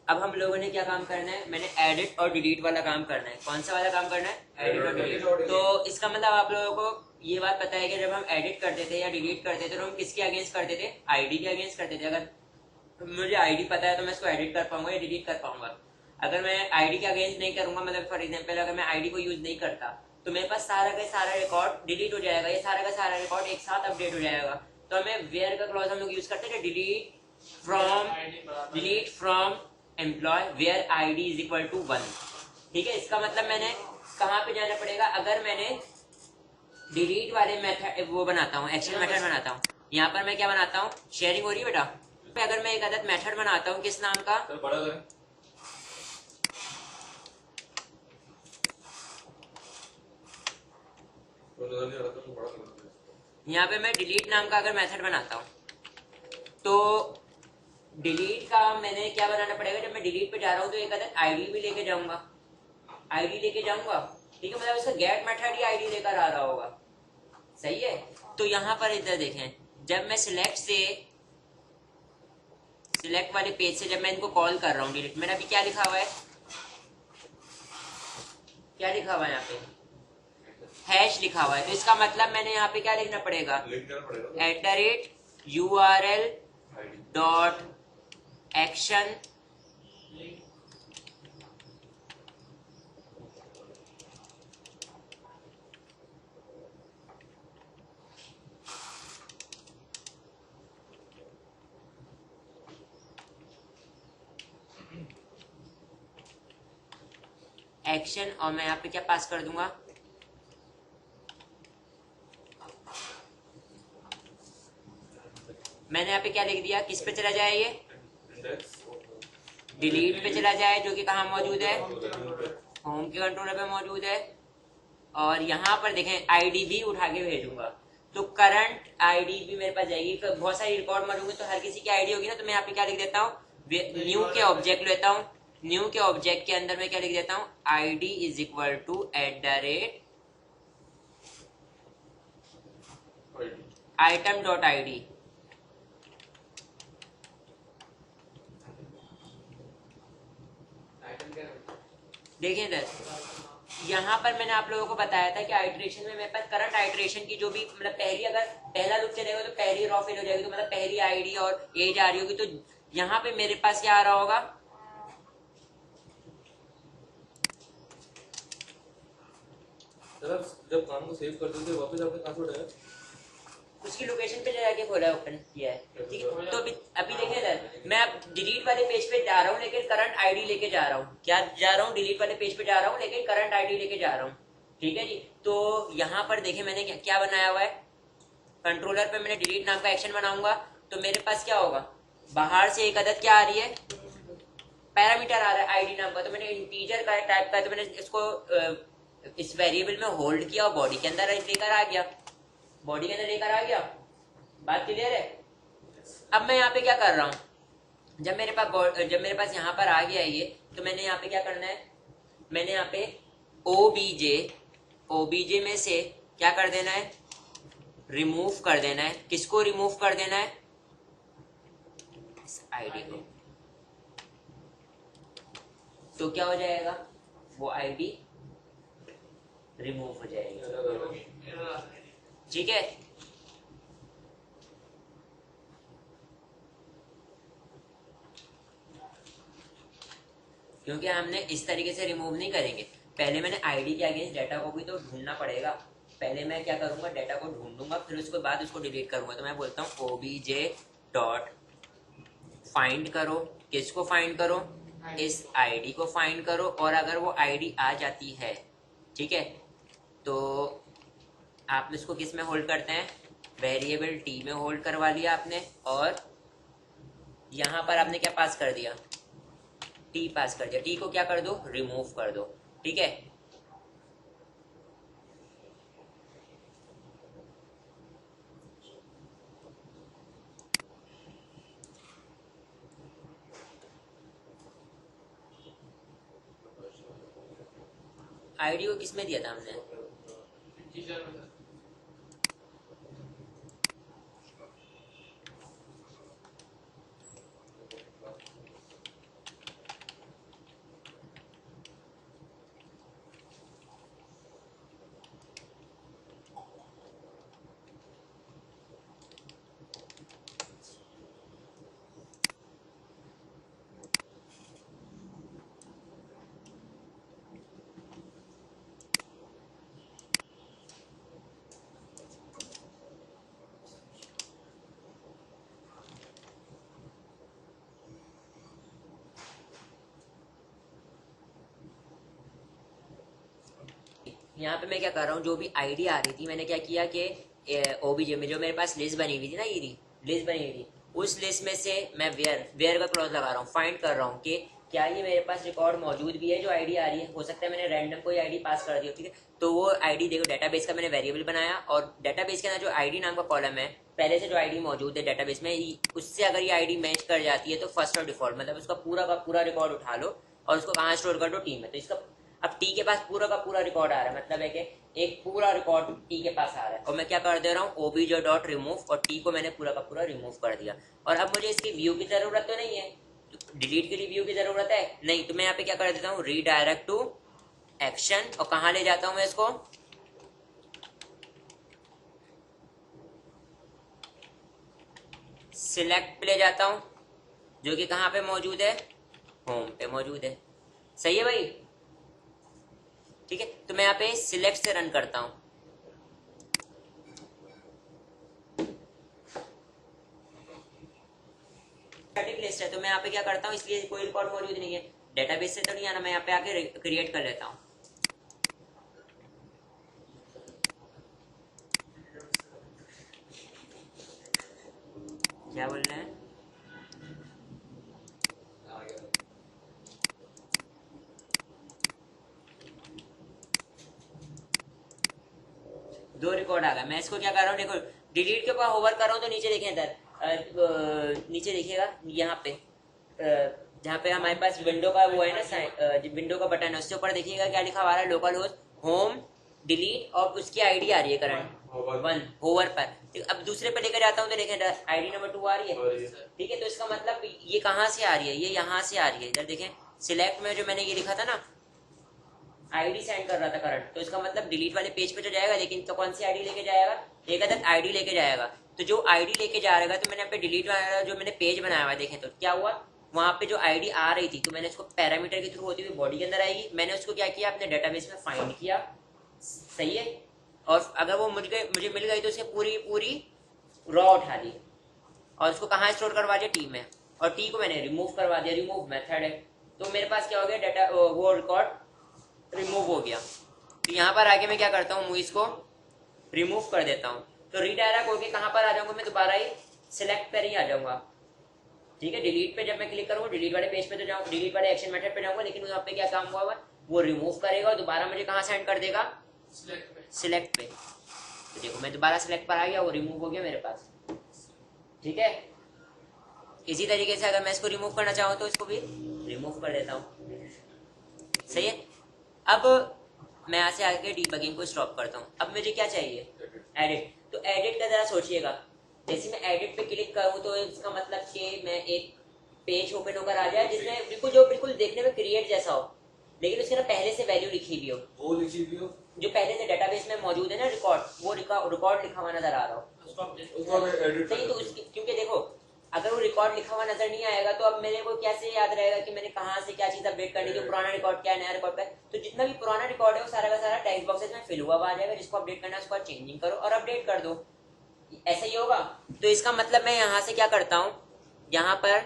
अब हम लोगों ने क्या काम करना है, मैंने एडिट और डिलीट वाला काम करना है। कौन सा वाला काम करना है? एडिट और डिलीट। तो इसका मतलब आप लोगों को ये बात पता है कि जब हम एडिट करते थे या डिलीट करते थे तो हम किसके अगेंस्ट करते थे? आईडी के अगेंस्ट करते थे। अगर मुझे आईडी पता है तो मैं इसको एडिट कर पाऊंगा या डिलीट कर पाऊंगा। अगर मैं आईडी के अगेंस्ट नहीं करूंगा, मतलब फॉर एग्जांपल अगर मैं आईडी को यूज नहीं करता तो मेरे पास सारा का सारा रिकॉर्ड डिलीट हो जाएगा, ये सारा का सारा रिकॉर्ड एक साथ अपडेट हो जाएगा। तो हमें वेयर का क्लॉज हम लोग यूज करते थे, delete from employ where ID is equal to 1। ठीक है, इसका मतलब मैंने कहाँ पे जाना पड़ेगा? अगर मैंने डिलीट वाले मेथड वो बनाता हूँ, एक्शन मेथड बनाता हूँ, यहाँ पर मैं क्या बनाता हूँ? शेयरिंग हो रही है बेटा? अगर मैं एक अदद मेथड बनाता हूँ किस नाम का? यहाँ पे मैं डिलीट नाम का अगर मेथड बनाता हूँ तो डिलीट का मैंने क्या बनाना पड़ेगा? जब मैं डिलीट पे जा रहा हूँ तो एक अदद आईडी भी लेके जाऊंगा, आईडी लेके जाऊंगा। ठीक है, मतलब इसका गेट मेथड ही आईडी लेकर आ रहा होगा। सही है। तो यहाँ पर इधर देखें, जब मैं सिलेक्ट वाले पेज से जब मैं इनको कॉल कर रहा हूँ डिलीट, मैंने अभी क्या लिखा हुआ है? क्या लिखा हुआ है यहाँ पे? हैश लिखा हुआ है। तो इसका मतलब मैंने यहाँ पे क्या लिखना पड़ेगा? @url.action एक्शन, और मैं यहाँ पे क्या पास कर दूंगा? मैंने यहाँ पे क्या लिख दिया? किस पे चला जाए? ये डिलीट पे चला जाए, जो कि कहाँ मौजूद है? होम के कंट्रोलर पे मौजूद है। और यहाँ पर देखें आईडी भी उठा के भेजूंगा, तो करंट आईडी भी मेरे पास जाएगी। तो बहुत सारी रिकॉर्ड मरूंगी तो हर किसी की आईडी होगी ना, तो मैं यहाँ पे क्या लिख देता हूँ? न्यू के ऑब्जेक्ट लेता हूँ, न्यू के ऑब्जेक्ट के अंदर मैं क्या लिख देता हूँ? ID is equal to @item.id। देखिए इधर, यहाँ पर मैंने आप लोगों को बताया था कि आइट्रेशन में मेरे पास करंट आइट्रेशन की जो भी मतलब पहली, अगर पहला लूप चलेगा तो पहली रॉ फिल हो जाएगी, तो मतलब पहली आईडी और एज आ रही होगी। तो यहाँ पे मेरे पास क्या आ रहा होगा? जब काम को सेव कर देते वापस आपने कहाँ छोड़ा है? उसकी लोकेशन पे जाके खोला, ओपन किया है। ठीक है, तो अभी देखिए इधर, मैं अब डिलीट वाले पेज पे जा रहा हूँ लेकिन करंट आईडी लेके जा रहा हूँ। क्या जा रहा हूँ? डिलीट वाले पेज पे जा रहा हूँ लेकिन करंट आईडी लेके जा रहा हूँ। ठीक है जी। तो यहाँ पर देखें मैंने क्या बनाया हुआ है? कंट्रोलर पे मैंने डिलीट नाम का एक्शन बनाऊंगा तो मेरे पास क्या होगा? बाहर से एक अदद क्या आ रही है? पैरामीटर आ रहा है आईडी नाम का। तो मैंने इंटीजर का टाइप का, तो मैंने इसको इस वेरिएबल में होल्ड किया और बॉडी के अंदर लेकर आ गया, बॉडी के अंदर लेकर आ गया। बात क्लियर है? अब मैं यहाँ पे क्या कर रहा हूँ? जब मेरे पास यहाँ पर आ गया ये, तो मैंने यहाँ पे क्या करना है? मैंने यहाँ पे ओबीजे में से क्या कर देना है? रिमूव कर देना है। किसको रिमूव कर देना है? इस आईडी को। तो क्या हो जाएगा? वो आईडी रिमूव हो जाएगी। ठीक है, क्योंकि हमने इस तरीके से रिमूव नहीं करेंगे। पहले मैंने आईडी के अगेंस्ट डाटा को भी तो ढूंढना पड़ेगा। पहले मैं क्या करूंगा? डाटा को ढूंढूंगा, फिर उसके बाद उसको डिलीट करूंगा। तो मैं बोलता हूँ ओबीजे डॉट फाइंड करो। किसको फाइंड करो? इस आईडी को फाइंड करो। और अगर वो आईडी आ जाती है, ठीक है, तो आप इसको किस में होल्ड करते हैं? वेरिएबल टी में होल्ड करवा लिया आपने, और यहाँ पर आपने क्या पास कर दिया? टी पास कर दिया। टी को क्या कर दो? रिमूव कर दो। ठीक है, आईडी को किस में दिया था हमने? यहाँ पे मैं क्या कर रहा हूँ, जो भी आईडी आ रही थी मैंने क्या किया कि ओबीजे में जो मेरे पास लिस्ट बनी हुई थी ना, ये लिस्ट बनी हुई थी, उस लिस्ट में से मैं वेयर का क्लॉज लगा रहा हूँ, फाइंड कर रहा हूँ कि क्या ये मेरे पास रिकॉर्ड मौजूद भी है जो आईडी आ रही है। हो सकता है मैंने रैंडम कोई आईडी पास कर दी हो, ठीक है, तो वो आईडी देखो डेटाबेस का मैंने वेरिएबल बनाया और डेटाबेस के अंदर जो आईडी नाम का कॉलम है, पहले से जो आईडी मौजूद है डेटाबेस में, उससे अगर ये आईडी मैच कर जाती है तो फर्स्ट और डिफॉल्ट, मतलब उसका पूरा का पूरा रिकॉर्ड उठा लो और उसको कहाँ स्टोर कर दो, टी में। तो इसका अब टी के पास पूरा का पूरा रिकॉर्ड आ रहा है, मतलब है कि एक पूरा रिकॉर्ड टी के पास आ रहा है और मैं क्या कर दे रहा हूँ, ओबीजे डॉट रिमूव, और टी को मैंने पूरा का पूरा रिमूव कर दिया। और अब मुझे इसकी व्यू की जरूरत तो नहीं है, डिलीट के लिए व्यू की जरूरत है नहीं, तो मैं यहाँ पे क्या कर देता हूँ, रीडायरेक्ट टू एक्शन, और कहाँ ले जाता हूँ मैं इसको, सिलेक्ट पे ले जाता हूँ, जो कि कहाँ पे मौजूद है, होम पे मौजूद है। सही है भाई, ठीक है। तो मैं यहाँ पे सिलेक्ट से रन करता हूँ, लिस्ट है, तो मैं यहाँ पे क्या करता हूँ, इसलिए कोई रिकॉर्ड मौजूद नहीं है, डेटाबेस से तो नहीं आना, मैं यहाँ पे आके क्रिएट कर लेता हूँ। क्या बोल रहे हैं, दो रिकॉर्ड आ गया। मैं इसको क्या कर रहा हूँ, देखो डिलीट के ऊपर होवर कर रहा हूँ तो नीचे देखें इधर, नीचे देखिएगा यहाँ पे, जहाँ पे हमारे पास विंडो का वो है ना, विंडो का बटन है, उसके ऊपर देखिएगा क्या लिखा हुआ है, लोकल होस्ट होम डिलीट, और उसकी आईडी आ रही है करंट 1 होवर पर। अब दूसरे पे लेकर जाता हूँ तो देखें आईडी नंबर 2 आ रही है, ठीक है। तो इसका मतलब ये कहाँ से आ रही है, ये यहाँ से आ रही है, इधर देखें सिलेक्ट में जो मैंने ये लिखा था ना, आईडी सेंड कर रहा था करंट, तो इसका मतलब डिलीट वाले पेज पे तो जाएगा, लेकिन तो कौन सी आईडी लेके जाएगा, एक अदर आईडी लेके जाएगा। तो जो आईडी लेके जा रहेगा, तो मैंने यहाँ पे डिलीट वाला जो मैंने पेज बनाया हुआ देखें, तो क्या हुआ, वहां पे जो आईडी आ रही थी, तो मैंने इसको पैरामीटर के थ्रू होती हुई बॉडी के अंदर आएगी, मैंने उसको क्या किया, अपने डेटाबेस में फाइंड किया, सही है। और अगर वो मुझे मिल गई तो उसकी पूरी पूरी रॉ उठा ली और उसको कहाँ स्टोर करवा दिया, टी में, और टी को मैंने रिमूव करवा दिया, रिमूव मेथड है। तो मेरे पास क्या हो गया, डाटा वो रिकॉर्ड रिमूव हो गया। तो यहाँ पर आके मैं क्या करता हूँ, मूवीज को रिमूव कर देता हूँ, तो रीडायरेक्ट होके कहाँ पर आ जाऊंगा, मैं दोबारा ही सिलेक्ट पर ही आ जाऊंगा, ठीक है। डिलीट पे जब मैं क्लिक करूँगा, डिलीट वाले पेज पे तो जाऊँ, डिलीट वाले एक्शन मेथड पे जाऊंगा, लेकिन वहाँ पे क्या काम हुआ, वो रिमूव करेगा और दोबारा मुझे कहाँ सेंड कर देगा, सिलेक्ट पे। तो देखो मैं दोबारा सिलेक्ट पर आ गया, वो रिमूव हो गया मेरे पास, ठीक है। इसी तरीके से अगर मैं इसको रिमूव करना चाहूँ तो इसको भी रिमूव कर देता हूँ, सही है। अब मैं यहाँ से आके डीबगिंग को स्टॉप करता हूँ। अब मुझे क्या चाहिए, एडिट। तो एडिट का जरा सोचिएगा, जैसे मैं एडिट पे क्लिक करूँ तो इसका मतलब कि मैं एक पेज ओपन होकर आ जाए जिसमें बिल्कुल देखने में क्रिएट जैसा हो, लेकिन उसके ना पहले से वैल्यू लिखी भी हो, वो लिखी भी हो जो पहले से डेटाबेस में मौजूद है ना, रिकॉर्ड, वो रिकॉर्ड लिखा हुआ नजर आ रहा हो, सही। तो उसकी, क्योंकि देखो अगर वो रिकॉर्ड लिखा हुआ नजर नहीं आएगा तो अब मेरे को कैसे याद रहेगा कि मैंने कहाँ से क्या चीज अपडेट करनी थी, पुराना रिकॉर्ड क्या है, नया रिकॉर्ड क्या है। तो जितना भी पुराना रिकॉर्ड है वो सारा का सारा टेक्स्ट बॉक्सेस में फिल हुआ आ जाएगा, जिसको अपडेट करना है उसको चेंजिंग करो और अपडेट कर दो, ऐसा ही होगा। तो इसका मतलब मैं यहाँ से क्या करता हूँ, यहाँ पर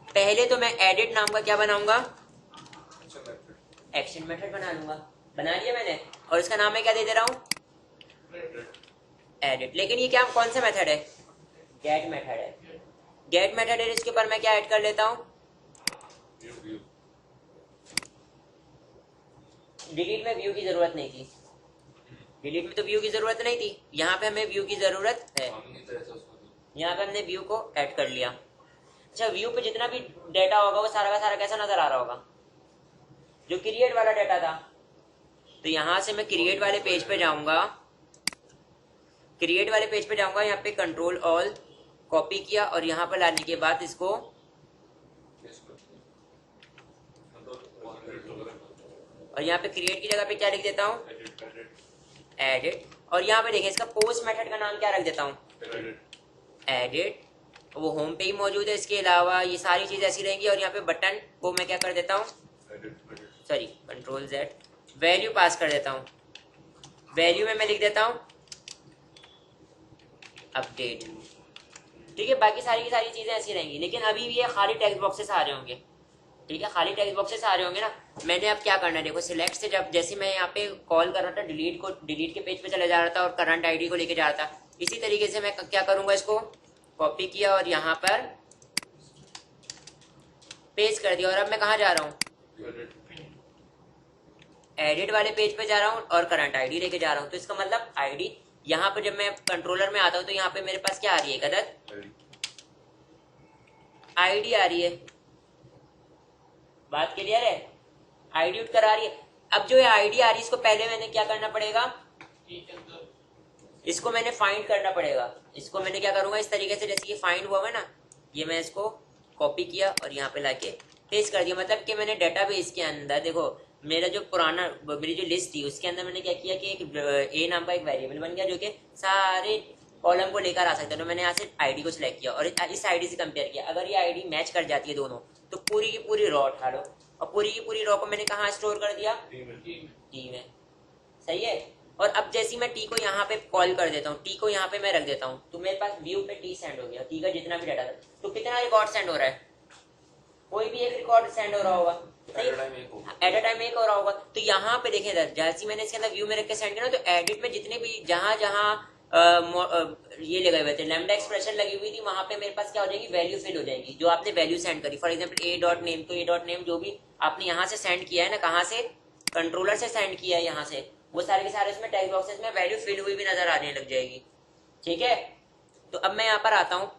पहले तो मैं एडिट नाम का क्या बनाऊंगा, एक्शन मेथड बना लूंगा, बना लिया मैंने, और इसका नाम मैं क्या दे रहा हूँ, एडिट। लेकिन ये क्या कौन सा मेथड है, गेट मेथड है, गेट मेथड है। इसके ऊपर मैं क्या ऐड कर लेता हूँ, डिलीट में व्यू की जरूरत नहीं थी, डिलीट में तो व्यू की जरूरत नहीं थी, यहाँ पे हमें व्यू की जरूरत है, यहाँ पे हमने व्यू को ऐड कर लिया। अच्छा, व्यू पे जितना भी डेटा होगा वो सारा का सारा कैसा नजर आ रहा होगा, जो क्रिएट वाला डेटा था। तो यहाँ से मैं क्रिएट वाले पेज पे जाऊंगा, क्रिएट वाले पेज पे जाऊंगा, यहाँ पे कंट्रोल ऑल कॉपी किया और यहाँ पर लाने के बाद इसको और यहाँ पे क्रिएट की जगह पे क्या लिख देता हूँ, एडिट। और यहाँ पे देखें इसका पोस्ट मेथड का नाम क्या रख देता हूँ, एडिट। वो होम पे ही मौजूद है, इसके अलावा ये सारी चीज ऐसी रहेंगी। और यहाँ पे बटन को मैं क्या कर देता हूँ, sorry control Z, value pass कर देता हूँ, वैल्यू में मैं लिख देता हूँ अपडेट, ठीक है। बाकी सारी की सारी चीजें ऐसी रहेंगी, लेकिन अभी भी ये खाली टेक्स्ट बॉक्सेस आ रहे होंगे, ठीक है, खाली टेक्स्ट बॉक्सेस आ रहे होंगे ना। मैंने अब क्या करना है, देखो सिलेक्ट से जब जैसे मैं यहाँ पे कॉल कर रहा था डिलीट के पेज पे चले जा रहा था और करंट आईडी को लेके जा रहा था, इसी तरीके से मैं क्या करूंगा, इसको कॉपी किया और यहाँ पर पेस्ट कर दिया। और अब मैं कहाँ जा रहा हूँ, एडिट वाले पेज पे जा रहा हूँ और करंट आईडी लेके जा रहा हूँ। तो इसका मतलब आईडी यहाँ पे जब मैं कंट्रोलर में आता हूँ तो यहाँ पे मेरे पास क्या आ रही है, एक अदद आईडी आ रही है। बात क्लियर है, आईडी उठ कर आ रही है। अब जो ये आईडी आ रही है इसको पहले मैंने क्या करना पड़ेगा, इसको मैंने फाइंड करना पड़ेगा। इसको मैंने क्या करूंगा, इस तरीके से जैसे ये फाइंड हुआ है ना, ये मैं इसको कॉपी किया और यहाँ पे लाके पेस्ट कर दिया। मतलब कि मैंने डेटाबेस के अंदर देखो मेरा जो पुराना मेरी जो लिस्ट थी उसके अंदर मैंने क्या किया कि एक ए नाम का एक वेरिएबल बन गया जो कि सारे कॉलम को लेकर आ सकता है। तो मैंने यहाँ से आईडी को सिलेक्ट किया और इस आईडी से कंपेयर किया। अगर ये आईडी मैच कर जाती है दोनों तो पूरी की पूरी रॉ उठा लो और पूरी की पूरी रॉ को मैंने कहाँ स्टोर कर दिया, टी में। सही है। और अब जैसे मैं टी को यहाँ पे कॉल कर देता हूँ, टी को यहाँ पे मैं रख देता हूँ, तो मेरे पास व्यू पे टी सेंड हो गया। टी का जितना भी डाटा था, तो कितना रिकॉर्ड सेंड हो रहा है, कोई भी एक रिकॉर्ड सेंड हो रहा होगा, एट अ टाइम एक हो रहा होगा। तो यहाँ पे देखें जैसे मैंने इसके अंदर व्यू में रख के सेंड किया ना, तो एडिट में जितने भी जहां ये लगे हुए थे लैम्डा एक्सप्रेशन लगी हुई थी, वहां पे मेरे पास क्या हो जाएगी, वैल्यू फिल हो जाएगी जो आपने वैल्यू सेंड करी। For example A dot name, तो ए डॉट नेम जो भी आपने यहाँ से सेंड किया है ना, कहाँ से, कंट्रोलर से सेंड किया है यहाँ से, वो सारे के सारे इसमें टेक्स्ट बॉक्सेस में वैल्यू फिल हुई भी नजर आने लग जाएगी। ठीक है। तो अब मैं यहाँ पर आता हूँ,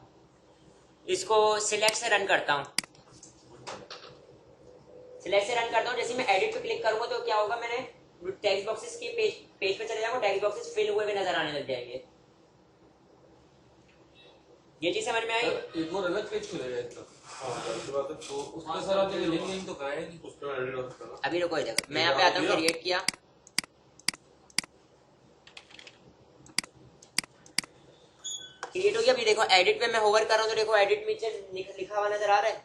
इसको सिलेक्ट से रन करता हूँ। सिलेक्ट से रन करता हूँ, जैसे मैं एडिट पे क्लिक करूंगा तो क्या होगा, मैंने टेक्स्ट बॉक्सेस के पेज पे चले जाऊंगा, टेक्स्ट बॉक्सेस फिल हुए भी नजर आने लग जाएंगे। ये चीज समझ में आई? एक और अलग पेज खुलेगा इसका। तो उसमें सर आपने लिंक तो कराया नहीं, उसमें एडिट हो सकता है। अभी रुको इधर, मैं यहाँ पे आता हूँ, क्रिएट किया, क्रिएट हो गया। अभी देखो एडिट पे मैं होवर कर रहा हूँ तो देखो एडिट नीचे लिखा हुआ नजर आ रहा है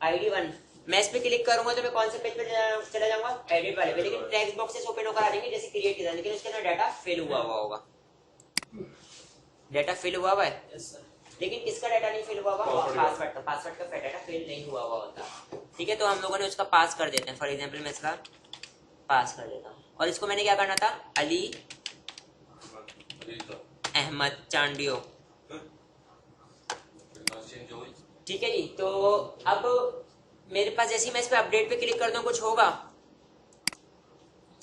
आईडी 1। मैं इस पे क्लिक करूंगा तो मैं कौन से पेज पे चला जाऊंगा, एडिट वाले पे, लेकिन टेक्स्ट बॉक्सेस ओपन होकर आ जाएंगे जैसे क्रिएट किया, लेकिन उसके अंदर डाटा फिल हुआ होगा। डाटा फिल हुआ है, लेकिन किसका डाटा नहीं फिल हुआ होगा, पासवर्ड का। पासवर्ड का डाटा फिल नहीं हुआ होता। ठीक है, तो हम लोगों ने उसका पास कर देते हैं। फॉर एग्जाम्पल मैं इसका पास कर देता हूँ और इसको मैंने क्या करना था, अली अहमद चांडियो। ठीक है जी। तो अब मेरे पास जैसे ही मैं इस पे अपडेट पे क्लिक कर दूं कुछ होगा,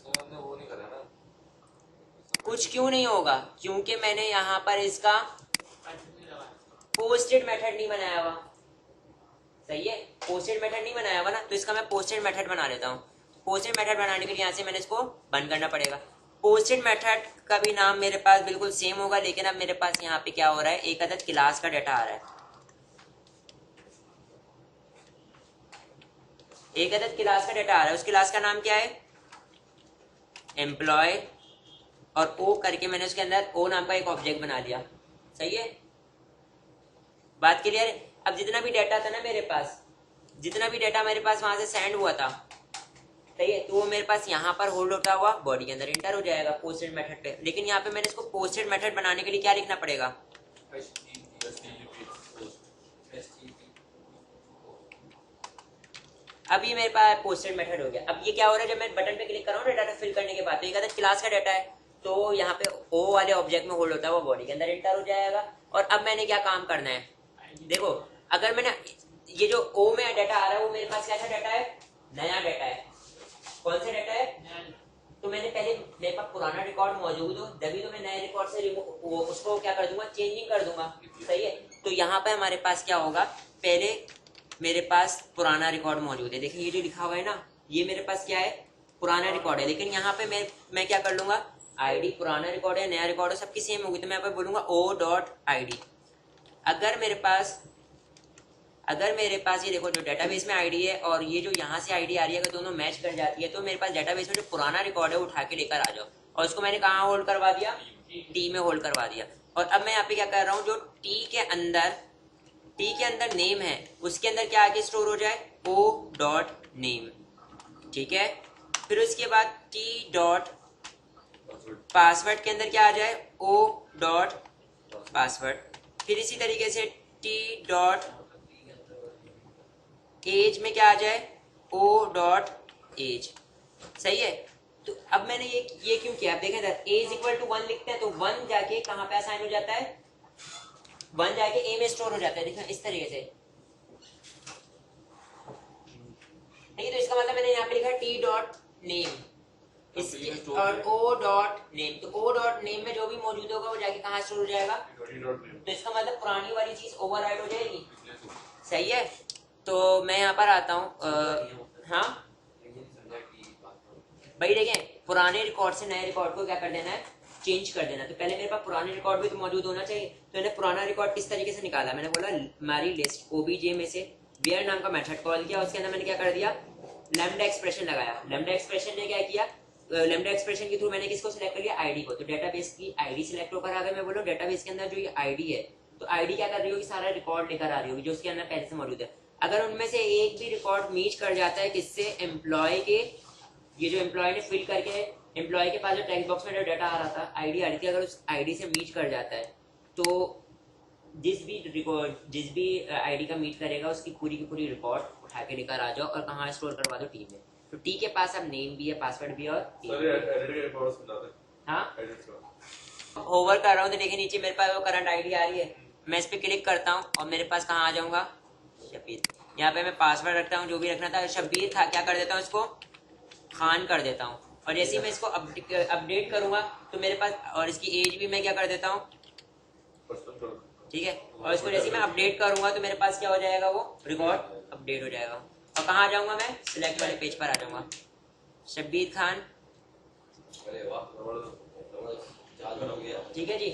वो नहीं करा ना, कुछ क्यों नहीं होगा, क्योंकि मैंने यहाँ पर इसका पोस्टेड मेथड नहीं बनाया हुआ। सही है, पोस्टेड मेथड नहीं बनाया हुआ ना, तो इसका मैं पोस्टेड मेथड बना लेता हूँ। पोस्टेड मेथड बनाने के लिए यहाँ से मैंने इसको बंद करना पड़ेगा। पोस्टेड मेथड का भी नाम मेरे पास बिल्कुल सेम होगा, लेकिन अब मेरे पास यहाँ पे क्या हो रहा है, एक अदद क्लास का डाटा आ रहा है। एक अदद क्लास का डाटा आ रहा है, उस क्लास का नाम क्या है, एम्प्लॉय, और ओ करके मैंने उसके अंदर ओ नाम का एक ऑब्जेक्ट बना लिया। सही है, बात क्लियर है? अब जितना भी डाटा था ना मेरे पास, जितना भी डाटा मेरे पास वहां से सेंड हुआ था, सही है, तो वो मेरे पास यहाँ पर होल्ड होता हुआ बॉडी के अंदर इंटर हो जाएगा पोस्टेड मेथड पे। लेकिन यहाँ पे मैंने इसको पोस्टेड मेथड बनाने के लिए क्या लिखना पड़ेगा, अब ये मेरे पास पोस्टेड मेथड हो गया। अब ये क्या हो रहा है, जब मैं बटन पे क्लिक कर रहा हूँ डाटा फिल करने के बाद, तो ये कहता है क्लास का डाटा है, तो यहाँ पे ओ वाले ऑब्जेक्ट में होल्ड होता है वो बॉडी के अंदर इंटर हो जाएगा। और अब मैंने क्या काम करना है, देखो अगर मैंने ये जो ओ में डाटा आ रहा है वो मेरे पास कैसा डाटा है, नया डाटा है। कौन सा डाटा है, तो मैंने पहले मेरे पास पुराना रिकॉर्ड मौजूद हो तभी तो मैं नए रिकॉर्ड से उसको क्या कर दूंगा, चेंजिंग कर दूंगा। सही है, तो यहाँ पे हमारे पास क्या होगा, पहले मेरे पास पुराना रिकॉर्ड मौजूद है। देखिए ये जो लिखा हुआ है ना, ये मेरे पास क्या है, पुराना रिकॉर्ड है। लेकिन यहाँ पे मैं क्या कर लूंगा, आईडी पुराना रिकॉर्ड है नया रिकॉर्ड है सबकी सेम होगी, तो मैं यहाँ पे बोलूंगा o.id। अगर मेरे पास ये देखो जो डेटाबेस में आईडी है और ये जो यहाँ से आईडी आ रही है, अगर दोनों मैच कर जाती है तो मेरे पास डेटाबेस में जो पुराना रिकॉर्ड है वो उठा के लेकर आ जाओ। और उसको मैंने कहाँ होल्ड करवा दिया, टी में होल्ड करवा दिया। और अब मैं यहाँ पे क्या कर रहा हूँ, जो टी के अंदर नेम है उसके अंदर क्या आगे स्टोर हो जाए, o.name। ठीक है, फिर उसके बाद t.पासवर्ड के अंदर क्या आ जाए, o.password। फिर इसी तरीके से t. एज में क्या आ जाए, ओ डॉट एज, सही है। तो अब मैंने ये क्यों किया, आप देखें इधर ए इज इक्वल टू 1 लिखते हैं तो 1 जाके कहाँ पे असाइन हो जाता है, 1 जाके ए में स्टोर हो जाता है, देखो इस तरीके से। नहीं तो इसका मतलब मैंने यहाँ पे लिखा टी डॉट नेम और ओ डॉट नेम, तो ओ डॉट नेम में जो भी मौजूद होगा वो जाके कहाँ स्टोर हो जाएगा, तो इसका मतलब पुरानी वाली चीज ओवरराइड हो जाएगी, सही है। तो मैं यहाँ पर आता हूँ, हाँ भाई देखें, पुराने रिकॉर्ड से नए रिकॉर्ड को क्या कर देना है, चेंज कर देना। तो पहले मेरे पास पुराने रिकॉर्ड भी तो मौजूद होना चाहिए, तो मैंने पुराना रिकॉर्ड किस तरीके से निकाला, मैंने बोला हमारी लिस्ट ओबीजे में से वेयर नाम का मेथड कॉल किया, उसके अंदर मैंने क्या कर दिया, लैम्डा एक्सप्रेशन लगाया। लैम्डा एक्सप्रेशन ने क्या किया, लैम्डा एक्सप्रेशन के थ्रू मैंने किसको सिलेक्ट कर लिया, आईडी को, तो डेटाबेस की आईडी सिलेक्ट होकर आ गई। मैं बोलूँ डेटाबेस के अंदर जो ये आईडी है, तो आईडी क्या कर रही होगी, सारा रिकॉर्ड लेकर आ रही होगी जो उसके अंदर पहले से मौजूद है। अगर उनमें से एक भी रिकॉर्ड मीच कर जाता है किससे, एम्प्लॉय के, ये जो एम्प्लॉय ने फिल करके, एम्प्लॉय के पास जो टेक्स्ट बॉक्स में जो डाटा आ रहा था, आईडी आ रही थी, अगर उस आईडी से मीट कर जाता है तो जिस भी आईडी का मीट करेगा उसकी पूरी की पूरी रिकॉर्ड उठा के लेकर आ जाओ और कहाँ स्टोर करवा दो, टी में। तो टी के पास अब नेम भी है, पासवर्ड भी है और हाँ ओवर कर रहा हूँ तो देखिए नीचे मेरे पास वो करंट आईडी आ रही है, मैं इस पर क्लिक करता हूँ और मेरे पास कहाँ आ जाऊंगा, शब्बीर। यहाँ पे मैं पासवर्ड रखता हूँ जो भी रखना था, शब्बीर क्या कर देता हूँ, इसको खान कर देता हूँ। और जैसे ही मैं इसको अपडेट करूंगा तो मेरे पास, और इसकी एज भी मैं क्या कर देता हूँ, ठीक है। और इसको जैसे ही मैं अपडेट करूंगा तो मेरे पास क्या हो जाएगा, वो रिकॉर्ड अपडेट हो जाएगा। और कहाँ आ जाऊंगा मैं, सिलेक्ट वाले पेज पर आ जाऊंगा, शब्बीर खान, ठीक है जी।